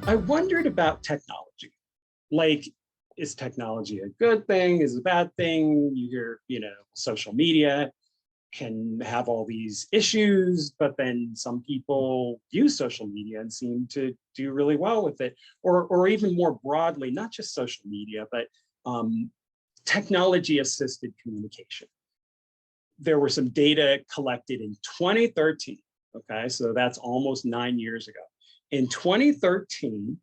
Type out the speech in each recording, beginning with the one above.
I wondered about technology. Like, is technology a good thing? Is it a bad thing? You hear, social media can have all these issues, but then some people use social media and seem to do really well with it. Or even more broadly, not just social media, but technology assisted communication. There were some data collected in 2013. Okay, so that's almost 9 years ago. In 2013,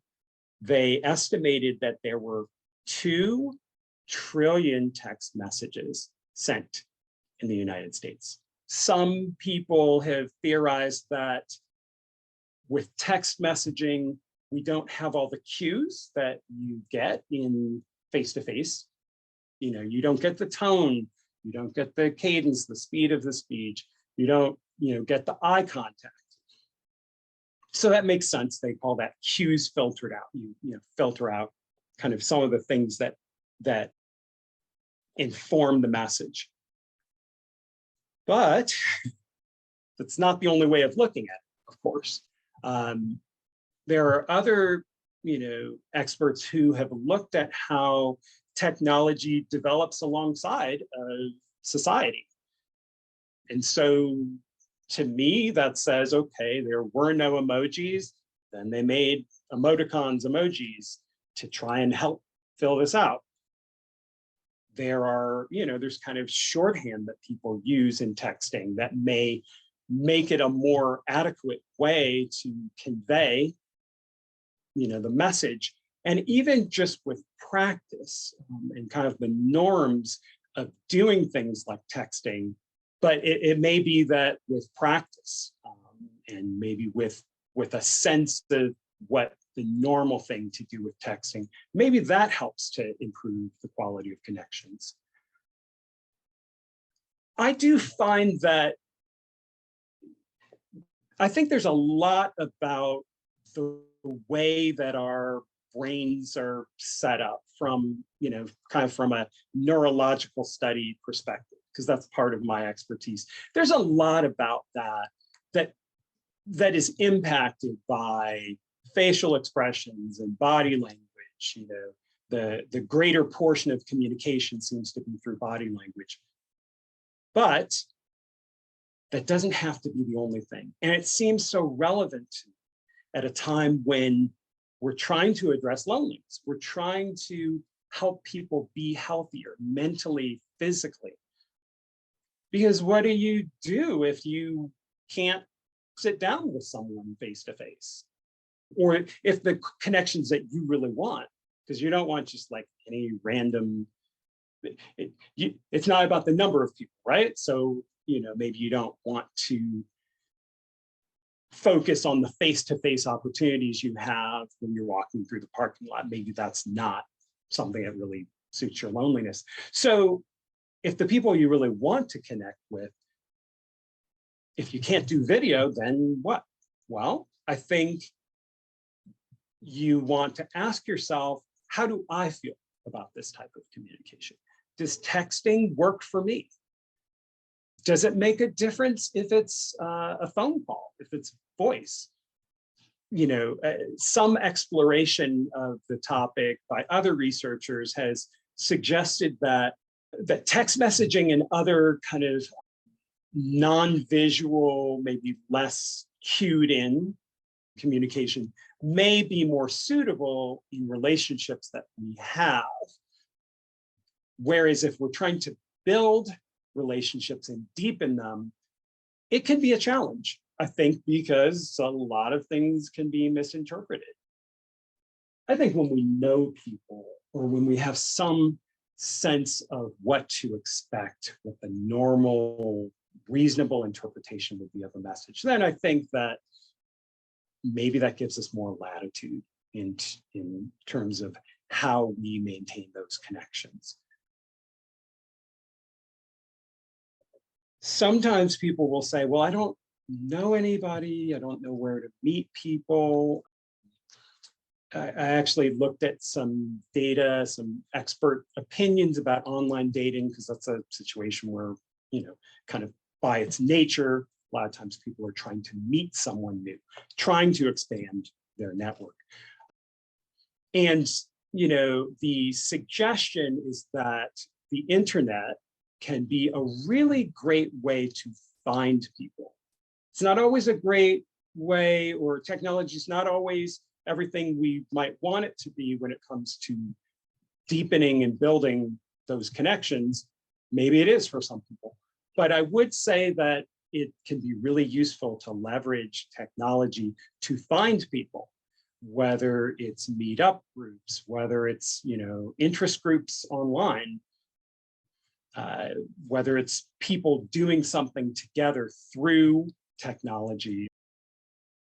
they estimated that there were 2 trillion text messages sent in the United States. Some people have theorized that with text messaging, we don't have all the cues that you get in face-to-face. You don't get the tone, you don't get the cadence, the speed of the speech, you don't, get the eye contact. So that makes sense. They call that cues filtered out. You filter out kind of some of the things that inform the message. But that's not the only way of looking at it, of course. There are other, experts who have looked at how technology develops alongside society. And so to me, that says, okay, there were no emojis, then they made emoticons, emojis to try and help fill this out. There's kind of shorthand that people use in texting that may make it a more adequate way to convey, the message. And even just with practice and kind of the norms of doing things like texting, but it may be that with practice and maybe with a sense of what the normal thing to do with texting, maybe that helps to improve the quality of connections. I do find that I think there's a lot about the way that our brains are set up from, kind of from a neurological study perspective, because that's part of my expertise. There's a lot about that is impacted by facial expressions and body language. The greater portion of communication seems to be through body language. But that doesn't have to be the only thing. And it seems so relevant at a time when we're trying to address loneliness. We're trying to help people be healthier mentally, physically. Because what do you do if you can't sit down with someone face to face? Or if the connections that you really want, because you don't want just like any random, it's not about the number of people, right? So, maybe you don't want to focus on the face-to-face opportunities you have when you're walking through the parking lot. Maybe that's not something that really suits your loneliness. So if the people you really want to connect with, if you can't do video, then what? Well, I think you want to ask yourself, how do I feel about this type of communication? Does texting work for me? Does it make a difference if it's a phone call, if it's voice? Some exploration of the topic by other researchers has suggested that text messaging and other kind of non-visual, maybe less cued in communication may be more suitable in relationships that we have. Whereas if we're trying to build relationships and deepen them, it can be a challenge, I think, because a lot of things can be misinterpreted. I think when we know people, or when we have some sense of what to expect, what the normal, reasonable interpretation would be of a message, then I think that maybe that gives us more latitude in terms of how we maintain those connections. Sometimes people will say, well, I don't know anybody, I don't know where to meet people. I actually looked at some data, some expert opinions about online dating, because that's a situation where, kind of by its nature, a lot of times people are trying to meet someone new, trying to expand their network. And, the suggestion is that the internet can be a really great way to find people. It's not always a great way, or technology is not always everything we might want it to be when it comes to deepening and building those connections. Maybe it is for some people, but I would say that it can be really useful to leverage technology to find people, whether it's meetup groups, whether it's, interest groups online, whether it's people doing something together through technology.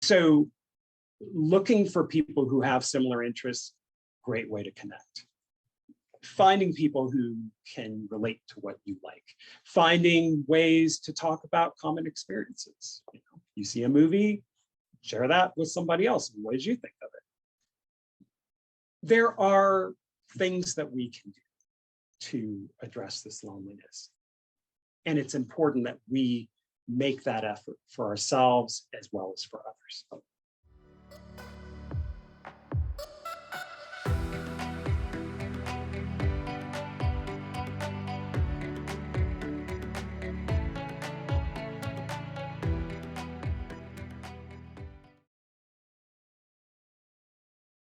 So looking for people who have similar interests, great way to connect. Finding people who can relate to what you like. Finding ways to talk about common experiences. You see a movie, share that with somebody else. What did you think of it? There are things that we can do to address this loneliness. And it's important that we make that effort for ourselves as well as for others.